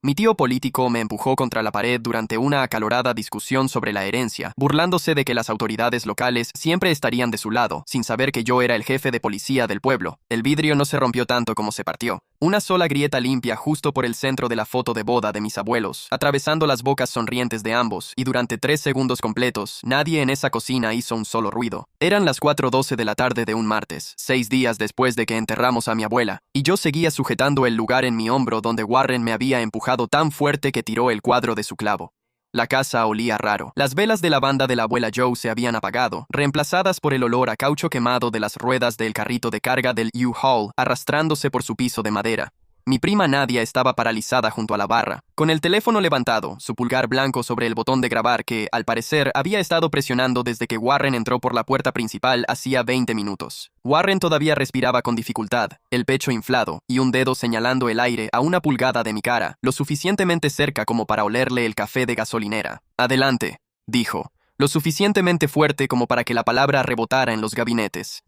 Mi tío político me empujó contra la pared durante una acalorada discusión sobre la herencia, burlándose de que las autoridades locales siempre estarían de su lado, sin saber que yo era el jefe de policía del pueblo. El vidrio no se rompió tanto como se partió. Una sola grieta limpia justo por el centro de la foto de boda de mis abuelos, atravesando las bocas sonrientes de ambos, y durante 3 segundos completos, nadie en esa cocina hizo un solo ruido. Eran las 4:12 de la tarde de un martes, 6 días después de que enterramos a mi abuela, y yo seguía sujetando el lugar en mi hombro donde Warren me había empujado tan fuerte que tiró el cuadro de su clavo. La casa olía raro. Las velas de la banda de la abuela Joe se habían apagado, reemplazadas por el olor a caucho quemado de las ruedas del carrito de carga del U-Haul arrastrándose por su piso de madera. Mi prima Nadia estaba paralizada junto a la barra, con el teléfono levantado, su pulgar blanco sobre el botón de grabar que, al parecer, había estado presionando desde que Warren entró por la puerta principal hacía 20 minutos. Warren todavía respiraba con dificultad, el pecho inflado y un dedo señalando el aire a 1 pulgada de mi cara, lo suficientemente cerca como para olerle el café de gasolinera. «Adelante», dijo, lo suficientemente fuerte como para que la palabra rebotara en los gabinetes.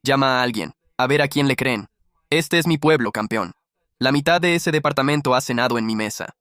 «Llama a alguien, a ver a quién le creen. Este es mi pueblo, campeón. La mitad de ese departamento ha cenado en mi mesa».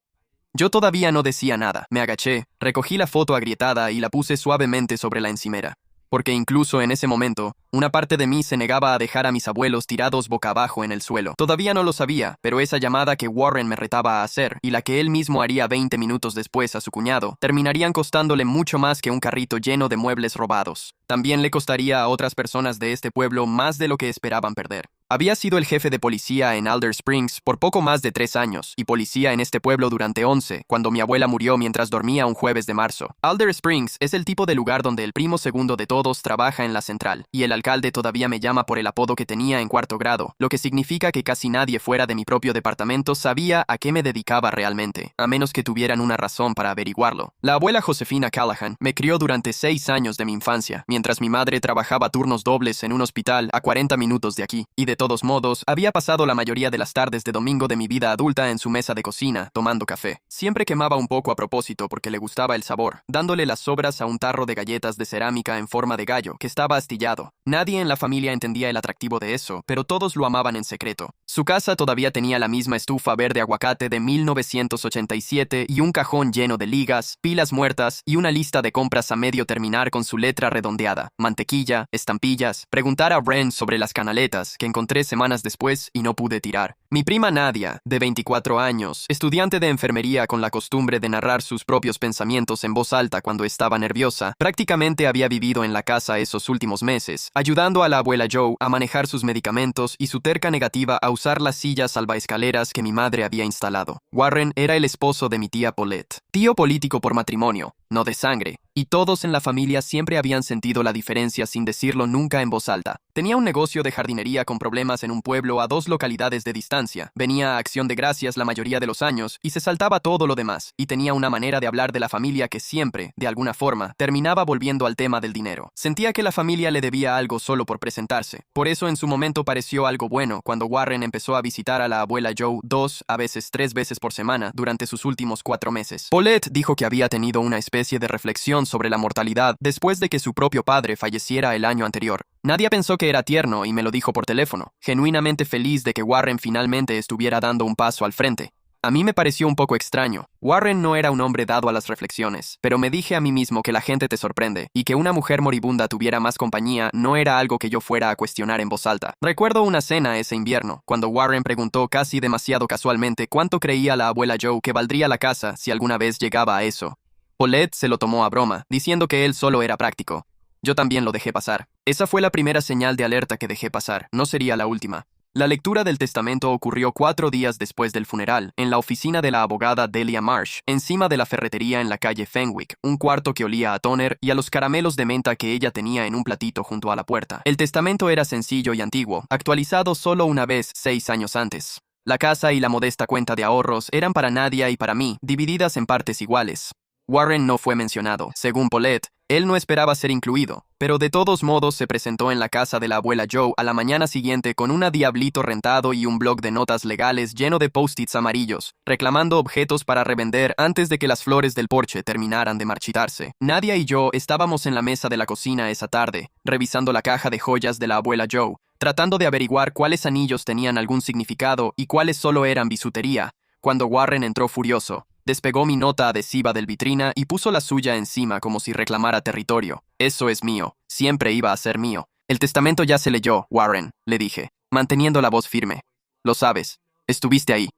Yo todavía no decía nada. Me agaché, recogí la foto agrietada y la puse suavemente sobre la encimera. Porque incluso en ese momento, una parte de mí se negaba a dejar a mis abuelos tirados boca abajo en el suelo. Todavía no lo sabía, pero esa llamada que Warren me retaba a hacer, y la que él mismo haría 20 minutos después a su cuñado, terminarían costándole mucho más que un carrito lleno de muebles robados. También le costaría a otras personas de este pueblo más de lo que esperaban perder. Había sido el jefe de policía en Alder Springs por poco más de 3 años y policía en este pueblo durante 11, cuando mi abuela murió mientras dormía un jueves de marzo. Alder Springs es el tipo de lugar donde el primo segundo de todos trabaja en la central, y el alcalde todavía me llama por el apodo que tenía en 4º grado, lo que significa que casi nadie fuera de mi propio departamento sabía a qué me dedicaba realmente, a menos que tuvieran una razón para averiguarlo. La abuela Josefina Callahan me crió durante 6 años de mi infancia, mientras mi madre trabajaba turnos dobles en un hospital a 40 minutos de aquí, y de todos modos, había pasado la mayoría de las tardes de domingo de mi vida adulta en su mesa de cocina, tomando café. Siempre quemaba un poco a propósito porque le gustaba el sabor, dándole las sobras a un tarro de galletas de cerámica en forma de gallo, que estaba astillado. Nadie en la familia entendía el atractivo de eso, pero todos lo amaban en secreto. Su casa todavía tenía la misma estufa verde aguacate de 1987 y un cajón lleno de ligas, pilas muertas y una lista de compras a medio terminar con su letra redondeada, mantequilla, estampillas, preguntar a Ren sobre las canaletas que encontré 3 semanas después y no pude tirar. Mi prima Nadia, de 24 años, estudiante de enfermería con la costumbre de narrar sus propios pensamientos en voz alta cuando estaba nerviosa, prácticamente había vivido en la casa esos últimos meses, ayudando a la abuela Joe a manejar sus medicamentos y su terca negativa a usar las sillas salvaescaleras que mi madre había instalado. Warren era el esposo de mi tía Paulette, tío político por matrimonio, no de sangre, y todos en la familia siempre habían sentido la diferencia sin decirlo nunca en voz alta. Tenía un negocio de jardinería con problemas en un pueblo a 2 localidades de distancia. Venía a Acción de Gracias la mayoría de los años y se saltaba todo lo demás, y tenía una manera de hablar de la familia que siempre, de alguna forma, terminaba volviendo al tema del dinero. Sentía que la familia le debía algo solo por presentarse. Por eso en su momento pareció algo bueno cuando Warren empezó a visitar a la abuela Joe 2, a veces 3 veces por semana durante sus últimos 4 meses. Paulette dijo que había tenido una especie de reflexión sobre la mortalidad después de que su propio padre falleciera el año anterior. Nadia pensó que era tierno y me lo dijo por teléfono, genuinamente feliz de que Warren finalmente estuviera dando un paso al frente. A mí me pareció un poco extraño. Warren no era un hombre dado a las reflexiones, pero me dije a mí mismo que la gente te sorprende, y que una mujer moribunda tuviera más compañía no era algo que yo fuera a cuestionar en voz alta. Recuerdo una cena ese invierno, cuando Warren preguntó casi demasiado casualmente cuánto creía la abuela Joe que valdría la casa si alguna vez llegaba a eso. Paulette se lo tomó a broma, diciendo que él solo era práctico. Yo también lo dejé pasar. Esa fue la primera señal de alerta que dejé pasar, no sería la última. La lectura del testamento ocurrió 4 días después del funeral, en la oficina de la abogada Delia Marsh, encima de la ferretería en la calle Fenwick, un cuarto que olía a toner y a los caramelos de menta que ella tenía en un platito junto a la puerta. El testamento era sencillo y antiguo, actualizado solo una vez 6 años antes. La casa y la modesta cuenta de ahorros eran para Nadia y para mí, divididas en partes iguales. Warren no fue mencionado. Según Paulette, él no esperaba ser incluido, pero de todos modos se presentó en la casa de la abuela Joe a la mañana siguiente con un diablito rentado y un bloc de notas legales lleno de post-its amarillos, reclamando objetos para revender antes de que las flores del porche terminaran de marchitarse. Nadia y yo estábamos en la mesa de la cocina esa tarde, revisando la caja de joyas de la abuela Joe, tratando de averiguar cuáles anillos tenían algún significado y cuáles solo eran bisutería, Cuando Warren entró furioso, despegó mi nota adhesiva del vitrina y puso la suya encima como si reclamara territorio. Eso es mío. Siempre iba a ser mío. El testamento ya se leyó, Warren, le dije, manteniendo la voz firme. Lo sabes. Estuviste ahí.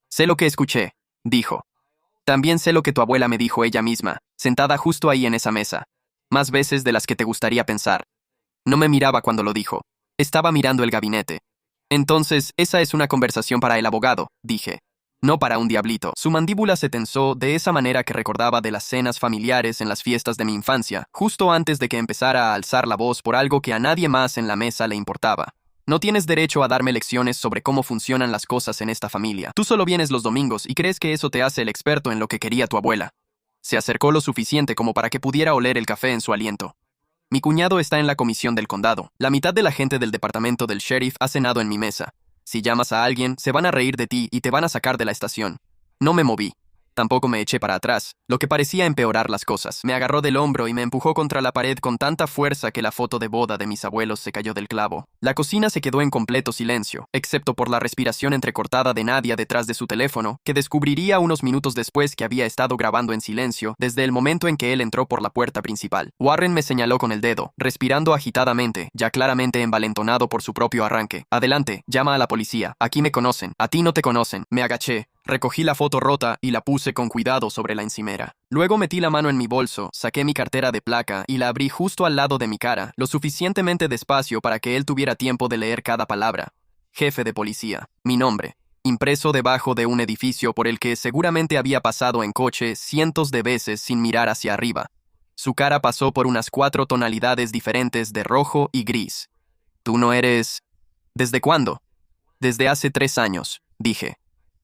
Sé lo que escuché, dijo. También sé lo que tu abuela me dijo ella misma, sentada justo ahí en esa mesa. Más veces de las que te gustaría pensar. No me miraba cuando lo dijo. Estaba mirando el gabinete. Entonces, esa es una conversación para el abogado, dije. No para un diablito. Su mandíbula se tensó de esa manera que recordaba de las cenas familiares en las fiestas de mi infancia, justo antes de que empezara a alzar la voz por algo que a nadie más en la mesa le importaba. No tienes derecho a darme lecciones sobre cómo funcionan las cosas en esta familia. Tú solo vienes los domingos y crees que eso te hace el experto en lo que quería tu abuela. Se acercó lo suficiente como para que pudiera oler el café en su aliento. Mi cuñado está en la comisión del condado. La mitad de la gente del departamento del sheriff ha cenado en mi mesa. Si llamas a alguien, se van a reír de ti y te van a sacar de la estación. No me moví. Tampoco me eché para atrás, lo que parecía empeorar las cosas. Me agarró del hombro y me empujó contra la pared con tanta fuerza que la foto de boda de mis abuelos se cayó del clavo. La cocina se quedó en completo silencio, excepto por la respiración entrecortada de Nadia detrás de su teléfono, que descubriría unos minutos después que había estado grabando en silencio desde el momento en que él entró por la puerta principal. Warren me señaló con el dedo, respirando agitadamente, ya claramente envalentonado por su propio arranque. Adelante, llama a la policía. Aquí me conocen. A ti no te conocen. Me agaché. Recogí la foto rota y la puse con cuidado sobre la encimera. Luego metí la mano en mi bolso, saqué mi cartera de placa y la abrí justo al lado de mi cara, lo suficientemente despacio para que él tuviera tiempo de leer cada palabra. Jefe de policía. Mi nombre. Impreso debajo de un edificio por el que seguramente había pasado en coche cientos de veces sin mirar hacia arriba. Su cara pasó por unas 4 tonalidades diferentes de rojo y gris. ¿Tú no eres...? ¿Desde cuándo? Desde hace 3 años, dije.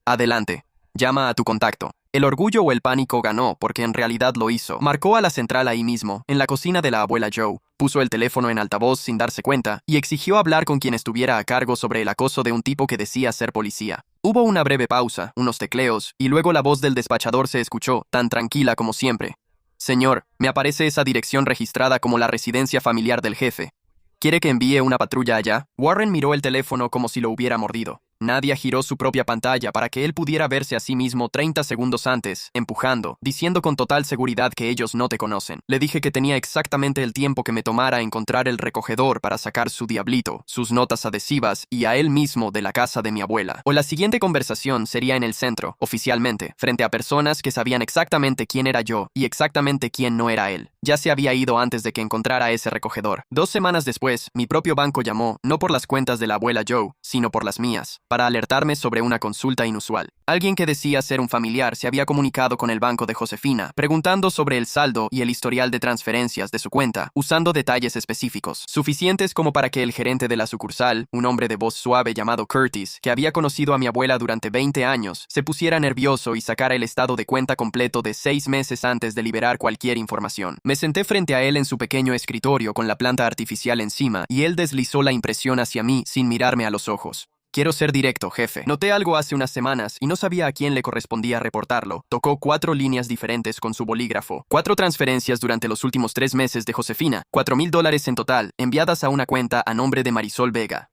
Adelante. Llama a tu contacto. El orgullo o el pánico ganó porque en realidad lo hizo. Marcó a la central ahí mismo, en la cocina de la abuela Joe. Puso el teléfono en altavoz sin darse cuenta y exigió hablar con quien estuviera a cargo sobre el acoso de un tipo que decía ser policía. Hubo una breve pausa, unos tecleos, y luego la voz del despachador se escuchó, tan tranquila como siempre. Señor, me aparece esa dirección registrada como la residencia familiar del jefe. ¿Quiere que envíe una patrulla allá? Warren miró el teléfono como si lo hubiera mordido. Nadia giró su propia pantalla para que él pudiera verse a sí mismo 30 segundos antes, empujando, diciendo con total seguridad que ellos no te conocen. Le dije que tenía exactamente el tiempo que me tomara encontrar el recogedor para sacar su diablito, sus notas adhesivas y a él mismo de la casa de mi abuela. O la siguiente conversación sería en el centro, oficialmente, frente a personas que sabían exactamente quién era yo y exactamente quién no era él. Ya se había ido antes de que encontrara ese recogedor. 2 semanas después, mi propio banco llamó, no por las cuentas de la abuela Joe, sino por las mías, para alertarme sobre una consulta inusual. Alguien que decía ser un familiar se había comunicado con el banco de Josefina, preguntando sobre el saldo y el historial de transferencias de su cuenta, usando detalles específicos, suficientes como para que el gerente de la sucursal, un hombre de voz suave llamado Curtis, que había conocido a mi abuela durante 20 años, se pusiera nervioso y sacara el estado de cuenta completo de 6 meses antes de liberar cualquier información. Me senté frente a él en su pequeño escritorio con la planta artificial encima, y él deslizó la impresión hacia mí sin mirarme a los ojos. Quiero ser directo, jefe. Noté algo hace unas semanas y no sabía a quién le correspondía reportarlo. Tocó 4 líneas diferentes con su bolígrafo. 4 transferencias durante los últimos 3 meses de Josefina. $4,000 en total, enviadas a una cuenta a nombre de Marisol Vega.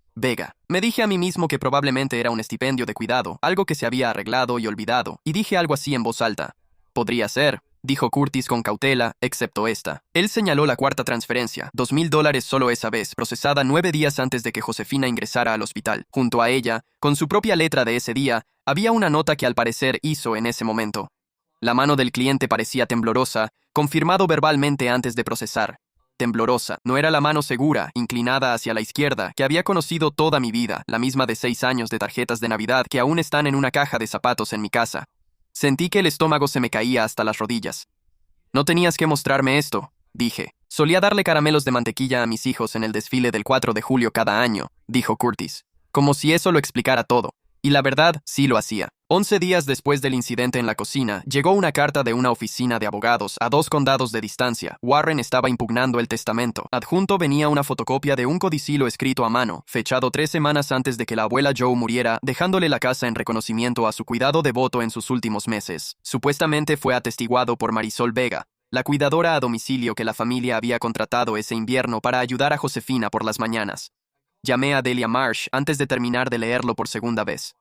Me dije a mí mismo que probablemente era un estipendio de cuidado, algo que se había arreglado y olvidado, y dije algo así en voz alta. Podría ser, dijo Curtis con cautela, excepto esta. Él señaló la 4ª transferencia, $2,000 solo esa vez, procesada 9 días antes de que Josefina ingresara al hospital. Junto a ella, con su propia letra de ese día, había una nota que al parecer hizo en ese momento. La mano del cliente parecía temblorosa, confirmado verbalmente antes de procesar. Temblorosa. No era la mano segura, inclinada hacia la izquierda, que había conocido toda mi vida, la misma de 6 años de tarjetas de Navidad que aún están en una caja de zapatos en mi casa. Sentí que el estómago se me caía hasta las rodillas. No tenías que mostrarme esto, dije. Solía darle caramelos de mantequilla a mis hijos en el desfile del 4 de julio cada año, dijo Curtis. Como si eso lo explicara todo. Y la verdad, sí lo hacía. 11 días después del incidente en la cocina, llegó una carta de una oficina de abogados a 2 condados de distancia. Warren estaba impugnando el testamento. Adjunto venía una fotocopia de un codicilo escrito a mano, fechado 3 semanas antes de que la abuela Joe muriera, dejándole la casa en reconocimiento a su cuidado devoto en sus últimos meses. Supuestamente fue atestiguado por Marisol Vega, la cuidadora a domicilio que la familia había contratado ese invierno para ayudar a Josefina por las mañanas. Llamé a Delia Marsh antes de terminar de leerlo por segunda vez.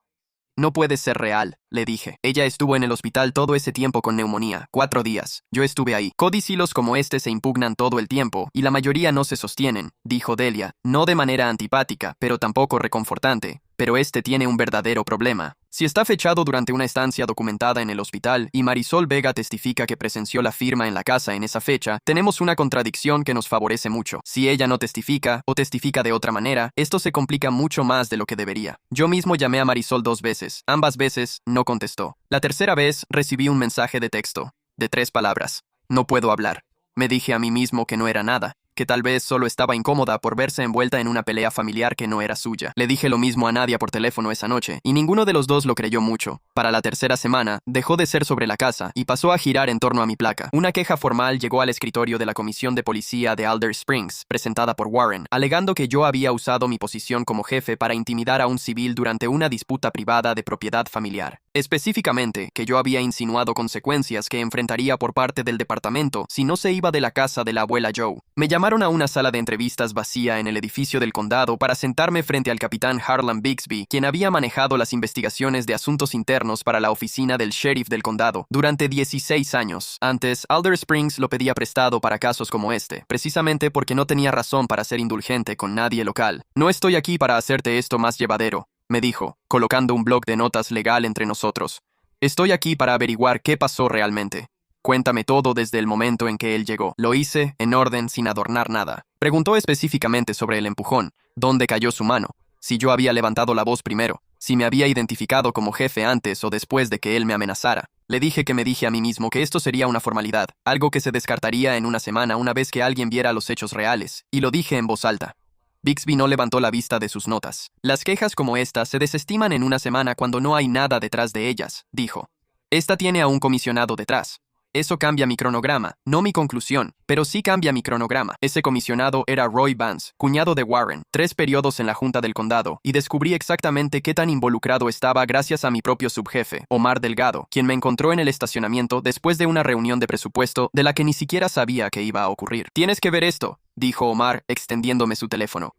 No puede ser real, le dije. Ella estuvo en el hospital todo ese tiempo con neumonía, 4 días. Yo estuve ahí. Codicilos como este se impugnan todo el tiempo, y la mayoría no se sostienen, dijo Delia, no de manera antipática, pero tampoco reconfortante. Pero este tiene un verdadero problema. Si está fechado durante una estancia documentada en el hospital y Marisol Vega testifica que presenció la firma en la casa en esa fecha, tenemos una contradicción que nos favorece mucho. Si ella no testifica o testifica de otra manera, esto se complica mucho más de lo que debería. Yo mismo llamé a Marisol 2 veces. Ambas veces no contestó. La tercera vez recibí un mensaje de texto, de 3 palabras. No puedo hablar. Me dije a mí mismo que no era nada, que tal vez solo estaba incómoda por verse envuelta en una pelea familiar que no era suya. Le dije lo mismo a Nadia por teléfono esa noche, y ninguno de los dos lo creyó mucho. Para la tercera semana, dejó de ser sobre la casa y pasó a girar en torno a mi placa. Una queja formal llegó al escritorio de la Comisión de Policía de Alder Springs, presentada por Warren, alegando que yo había usado mi posición como jefe para intimidar a un civil durante una disputa privada de propiedad familiar. Específicamente, que yo había insinuado consecuencias que enfrentaría por parte del departamento si no se iba de la casa de la abuela Joe. Me llamaron a una sala de entrevistas vacía en el edificio del condado para sentarme frente al capitán Harlan Bixby, quien había manejado las investigaciones de asuntos internos para la oficina del sheriff del condado durante 16 años. Antes, Alder Springs lo pedía prestado para casos como este, precisamente porque no tenía razón para ser indulgente con nadie local. No estoy aquí para hacerte esto más llevadero, me dijo, colocando un bloc de notas legal entre nosotros. Estoy aquí para averiguar qué pasó realmente. Cuéntame todo desde el momento en que él llegó. Lo hice, en orden, sin adornar nada. Preguntó específicamente sobre el empujón, dónde cayó su mano, si yo había levantado la voz primero, si me había identificado como jefe antes o después de que él me amenazara. Le dije que me dije a mí mismo que esto sería una formalidad, algo que se descartaría en una semana una vez que alguien viera los hechos reales, y lo dije en voz alta. Bixby no levantó la vista de sus notas. Las quejas como esta se desestiman en una semana cuando no hay nada detrás de ellas, dijo. Esta tiene a un comisionado detrás. Eso cambia mi cronograma, no mi conclusión, pero sí cambia mi cronograma. Ese comisionado era Roy Vance, cuñado de Warren, 3 periodos en la Junta del Condado, y descubrí exactamente qué tan involucrado estaba gracias a mi propio subjefe, Omar Delgado, quien me encontró en el estacionamiento después de una reunión de presupuesto de la que ni siquiera sabía que iba a ocurrir. Tienes que ver esto, dijo Omar, extendiéndome su teléfono.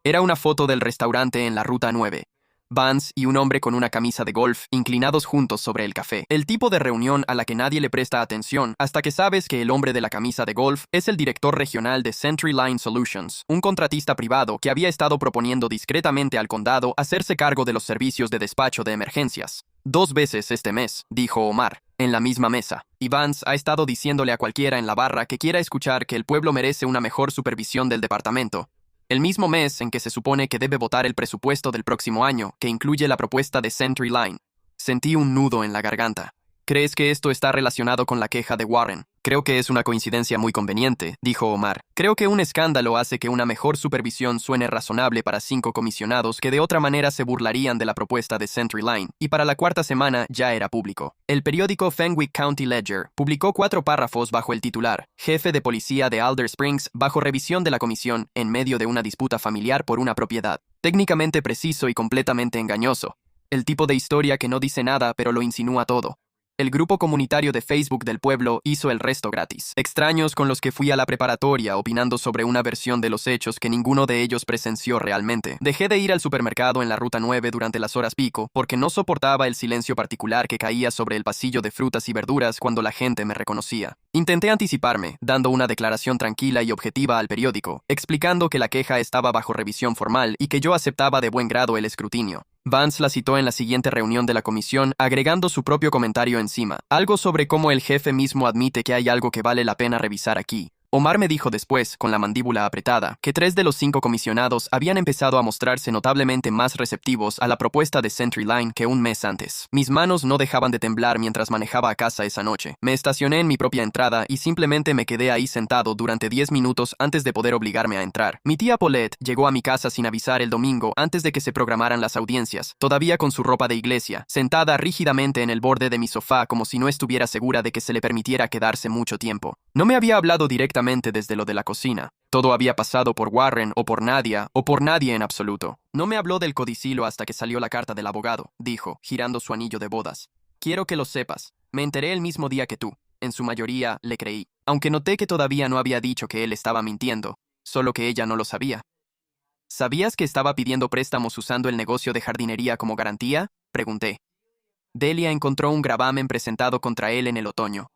Era una foto del restaurante en la Ruta 9. Vance y un hombre con una camisa de golf inclinados juntos sobre el café. El tipo de reunión a la que nadie le presta atención hasta que sabes que el hombre de la camisa de golf es el director regional de CenturyLine Solutions, un contratista privado que había estado proponiendo discretamente al condado hacerse cargo de los servicios de despacho de emergencias. 2 veces este mes, dijo Omar, en la misma mesa. Y Vance ha estado diciéndole a cualquiera en la barra que quiera escuchar que el pueblo merece una mejor supervisión del departamento. El mismo mes en que se supone que debe votar el presupuesto del próximo año, que incluye la propuesta de CenturyLine. Sentí un nudo en la garganta. ¿Crees que esto está relacionado con la queja de Warren? Creo que es una coincidencia muy conveniente, dijo Omar. Creo que un escándalo hace que una mejor supervisión suene razonable para 5 comisionados que de otra manera se burlarían de la propuesta de CenturyLine, y para la 4ª semana ya era público. El periódico Fenwick County Ledger publicó 4 párrafos bajo el titular, Jefe de Policía de Alder Springs bajo revisión de la comisión en medio de una disputa familiar por una propiedad. Técnicamente preciso y completamente engañoso. El tipo de historia que no dice nada pero lo insinúa todo. El grupo comunitario de Facebook del pueblo hizo el resto gratis. Extraños con los que fui a la preparatoria opinando sobre una versión de los hechos que ninguno de ellos presenció realmente. Dejé de ir al supermercado en la Ruta 9 durante las horas pico porque no soportaba el silencio particular que caía sobre el pasillo de frutas y verduras cuando la gente me reconocía. Intenté anticiparme, dando una declaración tranquila y objetiva al periódico, explicando que la queja estaba bajo revisión formal y que yo aceptaba de buen grado el escrutinio. Vance la citó en la siguiente reunión de la comisión, agregando su propio comentario encima, algo sobre cómo el jefe mismo admite que hay algo que vale la pena revisar aquí. Omar me dijo después, con la mandíbula apretada, que 3 de los 5 comisionados habían empezado a mostrarse notablemente más receptivos a la propuesta de CenturyLine que un mes antes. Mis manos no dejaban de temblar mientras manejaba a casa esa noche. Me estacioné en mi propia entrada y simplemente me quedé ahí sentado durante 10 minutos antes de poder obligarme a entrar. Mi tía Paulette llegó a mi casa sin avisar el domingo antes de que se programaran las audiencias, todavía con su ropa de iglesia, sentada rígidamente en el borde de mi sofá como si no estuviera segura de que se le permitiera quedarse mucho tiempo. No me había hablado directamente desde lo de la cocina. Todo había pasado por Warren o por Nadia o por nadie en absoluto. No me habló del codicilo hasta que salió la carta del abogado, dijo, girando su anillo de bodas. Quiero que lo sepas. Me enteré el mismo día que tú. En su mayoría, le creí. Aunque noté que todavía no había dicho que él estaba mintiendo, solo que ella no lo sabía. ¿Sabías que estaba pidiendo préstamos usando el negocio de jardinería como garantía? Pregunté. Delia encontró un gravamen presentado contra él en el otoño.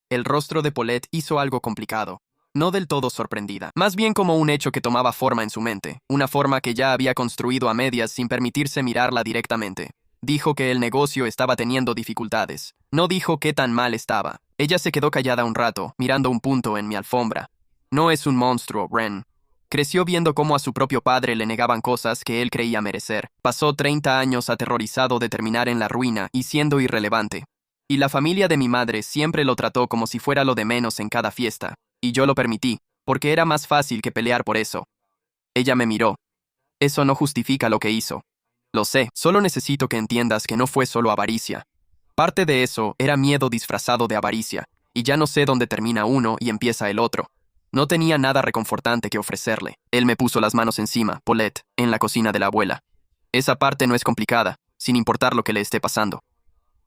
El rostro de Paulette hizo algo complicado. No del todo sorprendida, más bien como un hecho que tomaba forma en su mente, una forma que ya había construido a medias sin permitirse mirarla directamente. Dijo que el negocio estaba teniendo dificultades. No dijo qué tan mal estaba. Ella se quedó callada un rato, mirando un punto en mi alfombra. No es un monstruo, Ren. Creció viendo cómo a su propio padre le negaban cosas que él creía merecer. Pasó 30 años aterrorizado de terminar en la ruina y siendo irrelevante. Y la familia de mi madre siempre lo trató como si fuera lo de menos en cada fiesta. Y yo lo permití, porque era más fácil que pelear por eso. Ella me miró. Eso no justifica lo que hizo. Lo sé, solo necesito que entiendas que no fue solo avaricia. Parte de eso era miedo disfrazado de avaricia, y ya no sé dónde termina uno y empieza el otro. No tenía nada reconfortante que ofrecerle. Él me puso las manos encima, Paulette, en la cocina de la abuela. Esa parte no es complicada, sin importar lo que le esté pasando.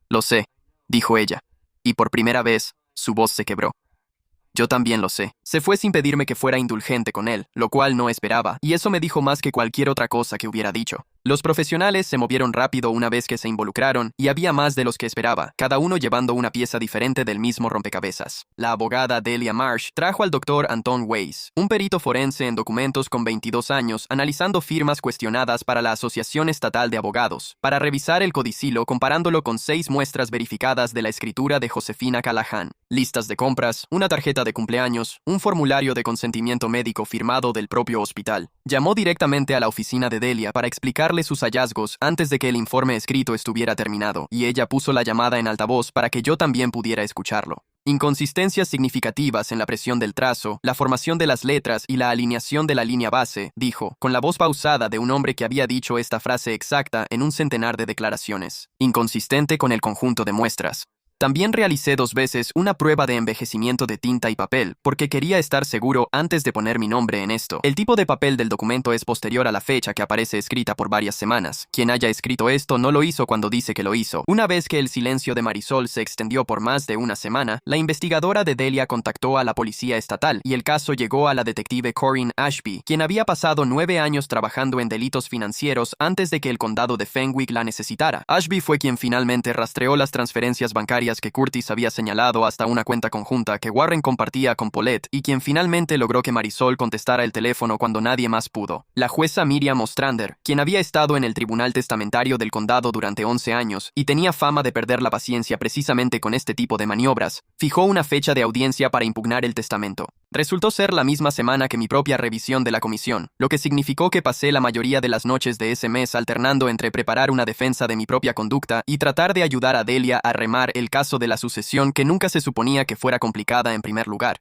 Lo sé, dijo ella, y por primera vez, su voz se quebró. Yo también lo sé. Se fue sin pedirme que fuera indulgente con él, lo cual no esperaba, y eso me dijo más que cualquier otra cosa que hubiera dicho. Los profesionales se movieron rápido una vez que se involucraron, y había más de los que esperaba, cada uno llevando una pieza diferente del mismo rompecabezas. La abogada Delia Marsh trajo al doctor Anton Weiss, un perito forense en documentos con 22 años, analizando firmas cuestionadas para la Asociación Estatal de Abogados, para revisar el codicilo comparándolo con 6 muestras verificadas de la escritura de Josefina Callahan, listas de compras, una tarjeta de cumpleaños, un formulario de consentimiento médico firmado del propio hospital. Llamó directamente a la oficina de Delia para explicarle sus hallazgos antes de que el informe escrito estuviera terminado, y ella puso la llamada en altavoz para que yo también pudiera escucharlo. Inconsistencias significativas en la presión del trazo, la formación de las letras y la alineación de la línea base, dijo, con la voz pausada de un hombre que había dicho esta frase exacta en un centenar de declaraciones. Inconsistente con el conjunto de muestras. También realicé 2 veces una prueba de envejecimiento de tinta y papel, porque quería estar seguro antes de poner mi nombre en esto. El tipo de papel del documento es posterior a la fecha que aparece escrita por varias semanas. Quien haya escrito esto no lo hizo cuando dice que lo hizo. Una vez que el silencio de Marisol se extendió por más de una semana, la investigadora de Delia contactó a la policía estatal y el caso llegó a la detective Corinne Ashby, quien había pasado 9 años trabajando en delitos financieros antes de que el condado de Fenwick la necesitara. Ashby fue quien finalmente rastreó las transferencias bancarias que Curtis había señalado hasta una cuenta conjunta que Warren compartía con Paulette y quien finalmente logró que Marisol contestara el teléfono cuando nadie más pudo. La jueza Miriam Ostrander, quien había estado en el tribunal testamentario del condado durante 11 años y tenía fama de perder la paciencia precisamente con este tipo de maniobras, fijó una fecha de audiencia para impugnar el testamento. Resultó ser la misma semana que mi propia revisión de la comisión, lo que significó que pasé la mayoría de las noches de ese mes alternando entre preparar una defensa de mi propia conducta y tratar de ayudar a Delia a remar el caso de la sucesión que nunca se suponía que fuera complicada en primer lugar.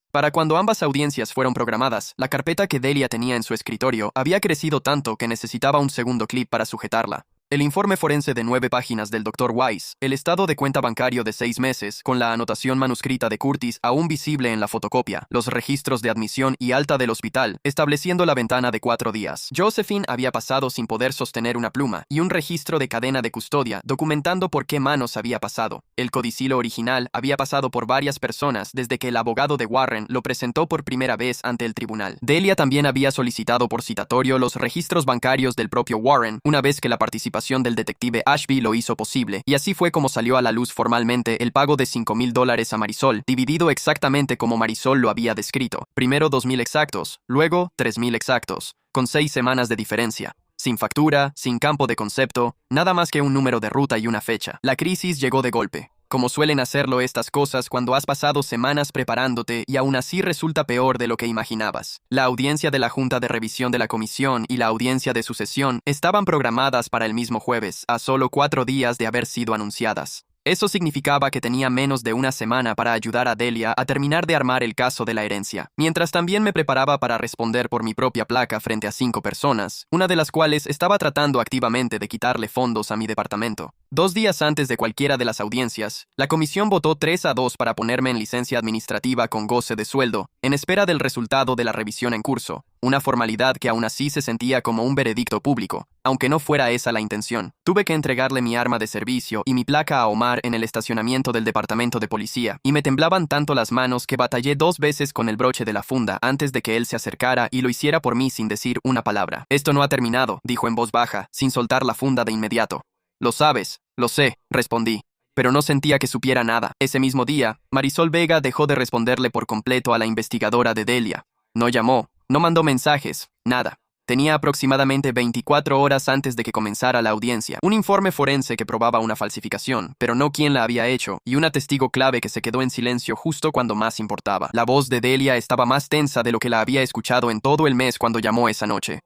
Para cuando ambas audiencias fueron programadas, la carpeta que Delia tenía en su escritorio había crecido tanto que necesitaba un segundo clip para sujetarla. El informe forense de 9 páginas del Dr. Weiss, el estado de cuenta bancario de 6 meses, con la anotación manuscrita de Curtis aún visible en la fotocopia, los registros de admisión y alta del hospital, estableciendo la ventana de 4 días. Josephine había pasado sin poder sostener una pluma, y un registro de cadena de custodia, documentando por qué manos había pasado. El codicilo original había pasado por varias personas desde que el abogado de Warren lo presentó por primera vez ante el tribunal. Delia también había solicitado por citatorio los registros bancarios del propio Warren, una vez que la participación del detective Ashby lo hizo posible, y así fue como salió a la luz formalmente el pago de $5,000 a Marisol, dividido exactamente como Marisol lo había descrito. Primero 2,000 exactos, luego 3,000 exactos, con 6 semanas de diferencia. Sin factura, sin campo de concepto, nada más que un número de ruta y una fecha. La crisis llegó de golpe. Como suelen hacerlo estas cosas cuando has pasado semanas preparándote y aún así resulta peor de lo que imaginabas. La audiencia de la Junta de Revisión de la Comisión y la audiencia de sucesión estaban programadas para el mismo jueves, a solo 4 días de haber sido anunciadas. Eso significaba que tenía menos de una semana para ayudar a Delia a terminar de armar el caso de la herencia, mientras también me preparaba para responder por mi propia placa frente a 5 personas, una de las cuales estaba tratando activamente de quitarle fondos a mi departamento. 2 días antes de cualquiera de las audiencias, la comisión votó 3-2 para ponerme en licencia administrativa con goce de sueldo, en espera del resultado de la revisión en curso, una formalidad que aún así se sentía como un veredicto público, aunque no fuera esa la intención. Tuve que entregarle mi arma de servicio y mi placa a Omar en el estacionamiento del departamento de policía, y me temblaban tanto las manos que batallé 2 veces con el broche de la funda antes de que él se acercara y lo hiciera por mí sin decir una palabra. «Esto no ha terminado», dijo en voz baja, sin soltar la funda de inmediato. «Lo sabes», Lo sé, respondí, pero no sentía que supiera nada. Ese mismo día, Marisol Vega dejó de responderle por completo a la investigadora de Delia. No llamó, no mandó mensajes, nada. Tenía aproximadamente 24 horas antes de que comenzara la audiencia. Un informe forense que probaba una falsificación, pero no quién la había hecho, y una testigo clave que se quedó en silencio justo cuando más importaba. La voz de Delia estaba más tensa de lo que la había escuchado en todo el mes cuando llamó esa noche.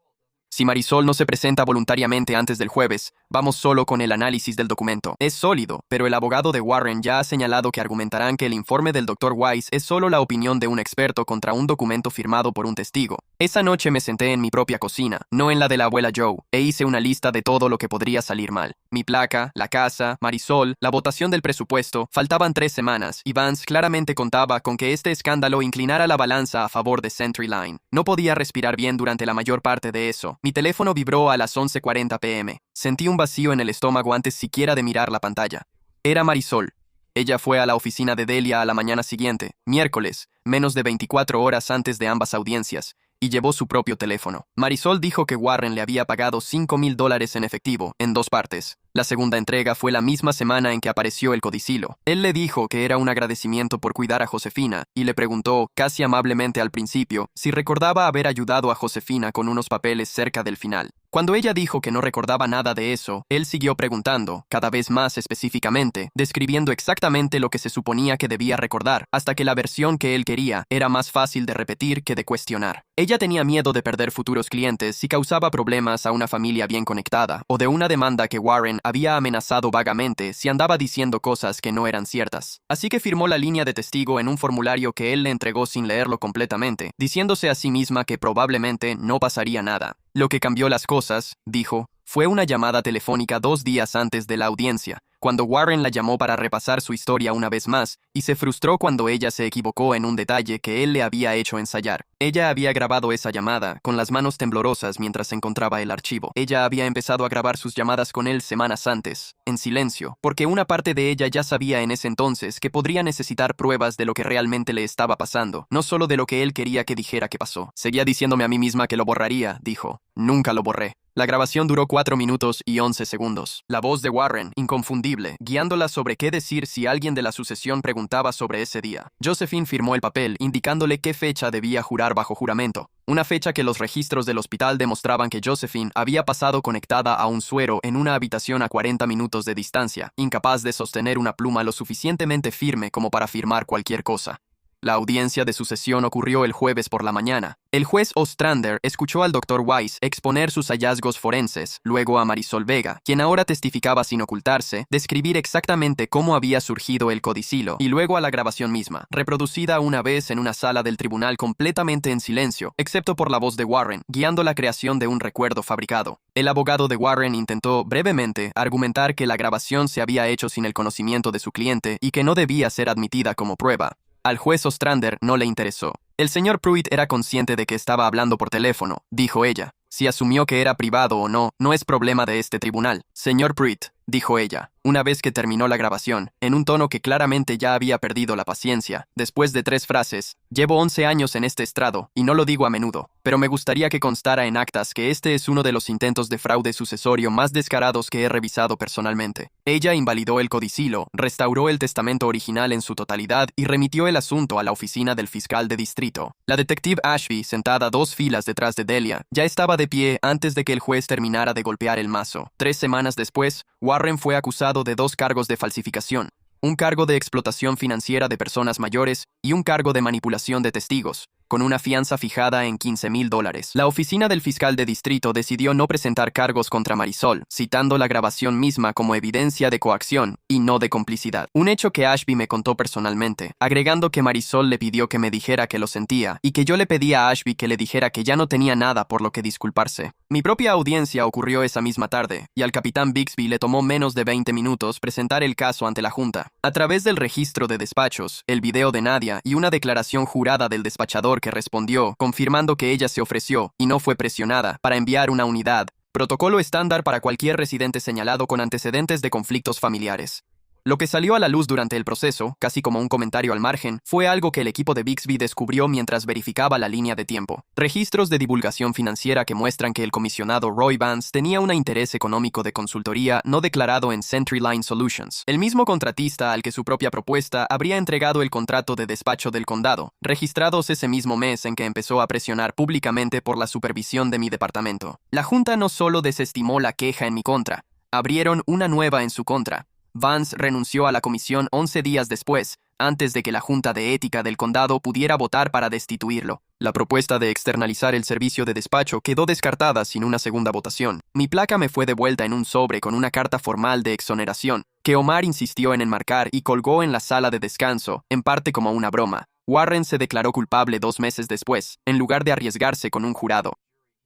Si Marisol no se presenta voluntariamente antes del jueves, vamos solo con el análisis del documento. Es sólido, pero el abogado de Warren ya ha señalado que argumentarán que el informe del Dr. Weiss es solo la opinión de un experto contra un documento firmado por un testigo. Esa noche me senté en mi propia cocina, no en la de la abuela Joe, e hice una lista de todo lo que podría salir mal. Mi placa, la casa, Marisol, la votación del presupuesto, faltaban 3 semanas, y Vance claramente contaba con que este escándalo inclinara la balanza a favor de CenturyLine. No podía respirar bien durante la mayor parte de eso. Mi teléfono vibró a las 11:40 p.m. Sentí un vacío en el estómago antes siquiera de mirar la pantalla. Era Marisol. Ella fue a la oficina de Delia a la mañana siguiente, miércoles, menos de 24 horas antes de ambas audiencias, y llevó su propio teléfono. Marisol dijo que Warren le había pagado $5,000 en efectivo, en 2 partes. La segunda entrega fue la misma semana en que apareció el codicilo. Él le dijo que era un agradecimiento por cuidar a Josefina, y le preguntó, casi amablemente al principio, si recordaba haber ayudado a Josefina con unos papeles cerca del final. Cuando ella dijo que no recordaba nada de eso, él siguió preguntando, cada vez más específicamente, describiendo exactamente lo que se suponía que debía recordar, hasta que la versión que él quería era más fácil de repetir que de cuestionar. Ella tenía miedo de perder futuros clientes si causaba problemas a una familia bien conectada, o de una demanda que Warren había amenazado vagamente si andaba diciendo cosas que no eran ciertas. Así que firmó la línea de testigo en un formulario que él le entregó sin leerlo completamente, diciéndose a sí misma que probablemente no pasaría nada. Lo que cambió las cosas, dijo, fue una llamada telefónica 2 días antes de la audiencia, cuando Warren la llamó para repasar su historia una vez más, y se frustró cuando ella se equivocó en un detalle que él le había hecho ensayar. Ella había grabado esa llamada, con las manos temblorosas mientras encontraba el archivo. Ella había empezado a grabar sus llamadas con él semanas antes, en silencio, porque una parte de ella ya sabía en ese entonces que podría necesitar pruebas de lo que realmente le estaba pasando, no solo de lo que él quería que dijera que pasó. Seguía diciéndome a mí misma que lo borraría, dijo. Nunca lo borré. La grabación duró 4 minutos y 11 segundos. La voz de Warren, inconfundible, guiándola sobre qué decir si alguien de la sucesión preguntaba sobre ese día. Josephine firmó el papel, indicándole qué fecha debía jurar bajo juramento. Una fecha que los registros del hospital demostraban que Josephine había pasado conectada a un suero en una habitación a 40 minutos de distancia, incapaz de sostener una pluma lo suficientemente firme como para firmar cualquier cosa. La audiencia de sucesión ocurrió el jueves por la mañana. El juez Ostrander escuchó al Dr. Weiss exponer sus hallazgos forenses, luego a Marisol Vega, quien ahora testificaba sin ocultarse, describir exactamente cómo había surgido el codicilo, y luego a la grabación misma, reproducida una vez en una sala del tribunal completamente en silencio, excepto por la voz de Warren, guiando la creación de un recuerdo fabricado. El abogado de Warren intentó, brevemente, argumentar que la grabación se había hecho sin el conocimiento de su cliente y que no debía ser admitida como prueba. Al juez Ostrander no le interesó. El señor Pruitt era consciente de que estaba hablando por teléfono, dijo ella. Si asumió que era privado o no, no es problema de este tribunal. Señor Pruitt, dijo ella, una vez que terminó la grabación, en un tono que claramente ya había perdido la paciencia. Después de 3 frases, llevo 11 años en este estrado, y no lo digo a menudo, pero me gustaría que constara en actas que este es uno de los intentos de fraude sucesorio más descarados que he revisado personalmente. Ella invalidó el codicilo, restauró el testamento original en su totalidad y remitió el asunto a la oficina del fiscal de distrito. La detective Ashby, sentada 2 filas detrás de Delia, ya estaba de pie antes de que el juez terminara de golpear el mazo. 3 semanas después, Warren fue acusado de 2 cargos de falsificación, un cargo de explotación financiera de personas mayores y un cargo de manipulación de testigos, con una fianza fijada en $15,000. La oficina del fiscal de distrito decidió no presentar cargos contra Marisol, citando la grabación misma como evidencia de coacción y no de complicidad. Un hecho que Ashby me contó personalmente, agregando que Marisol le pidió que me dijera que lo sentía y que yo le pedía a Ashby que le dijera que ya no tenía nada por lo que disculparse. Mi propia audiencia ocurrió esa misma tarde, y al capitán Bixby le tomó menos de 20 minutos presentar el caso ante la junta. A través del registro de despachos, el video de Nadia y una declaración jurada del despachador que respondió, confirmando que ella se ofreció, y no fue presionada, para enviar una unidad, protocolo estándar para cualquier residente señalado con antecedentes de conflictos familiares. Lo que salió a la luz durante el proceso, casi como un comentario al margen, fue algo que el equipo de Bixby descubrió mientras verificaba la línea de tiempo. Registros de divulgación financiera que muestran que el comisionado Roy Vance tenía un interés económico de consultoría no declarado en CenturyLine Solutions, el mismo contratista al que su propia propuesta habría entregado el contrato de despacho del condado, registrados ese mismo mes en que empezó a presionar públicamente por la supervisión de mi departamento. La Junta no solo desestimó la queja en mi contra, abrieron una nueva en su contra. Vance renunció a la comisión 11 días después, antes de que la Junta de Ética del condado pudiera votar para destituirlo. La propuesta de externalizar el servicio de despacho quedó descartada sin una segunda votación. Mi placa me fue devuelta en un sobre con una carta formal de exoneración, que Omar insistió en enmarcar y colgó en la sala de descanso, en parte como una broma. Warren se declaró culpable 2 meses después, en lugar de arriesgarse con un jurado.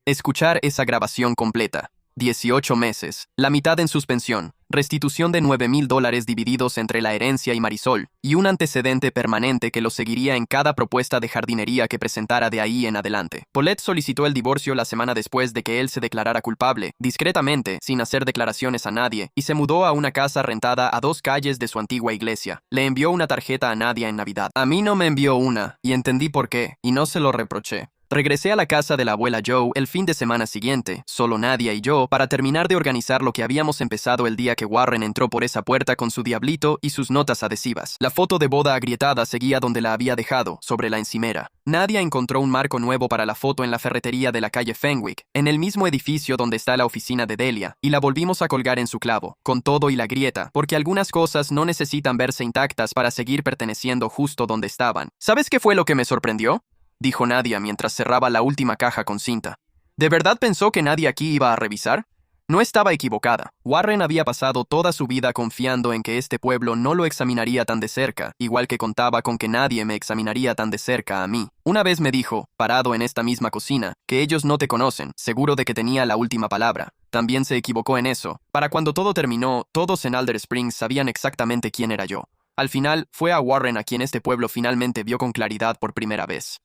Escuchar esa grabación completa. 18 meses, la mitad en suspensión, restitución de $9,000 divididos entre la herencia y Marisol, y un antecedente permanente que lo seguiría en cada propuesta de jardinería que presentara de ahí en adelante. Paulette solicitó el divorcio la semana después de que él se declarara culpable, discretamente, sin hacer declaraciones a nadie, y se mudó a una casa rentada a 2 calles de su antigua iglesia. Le envió una tarjeta a Nadia en Navidad. A mí no me envió una, y entendí por qué, y no se lo reproché. Regresé a la casa de la abuela Joe el fin de semana siguiente, solo Nadia y yo, para terminar de organizar lo que habíamos empezado el día que Warren entró por esa puerta con su diablito y sus notas adhesivas. La foto de boda agrietada seguía donde la había dejado, sobre la encimera. Nadia encontró un marco nuevo para la foto en la ferretería de la calle Fenwick, en el mismo edificio donde está la oficina de Delia, y la volvimos a colgar en su clavo, con todo y la grieta, porque algunas cosas no necesitan verse intactas para seguir perteneciendo justo donde estaban. ¿Sabes qué fue lo que me sorprendió?, dijo Nadia mientras cerraba la última caja con cinta. ¿De verdad pensó que nadie aquí iba a revisar? No estaba equivocada. Warren había pasado toda su vida confiando en que este pueblo no lo examinaría tan de cerca, igual que contaba con que nadie me examinaría tan de cerca a mí. Una vez me dijo, parado en esta misma cocina, que ellos no te conocen, seguro de que tenía la última palabra. También se equivocó en eso. Para cuando todo terminó, todos en Alder Springs sabían exactamente quién era yo. Al final, fue a Warren a quien este pueblo finalmente vio con claridad por primera vez.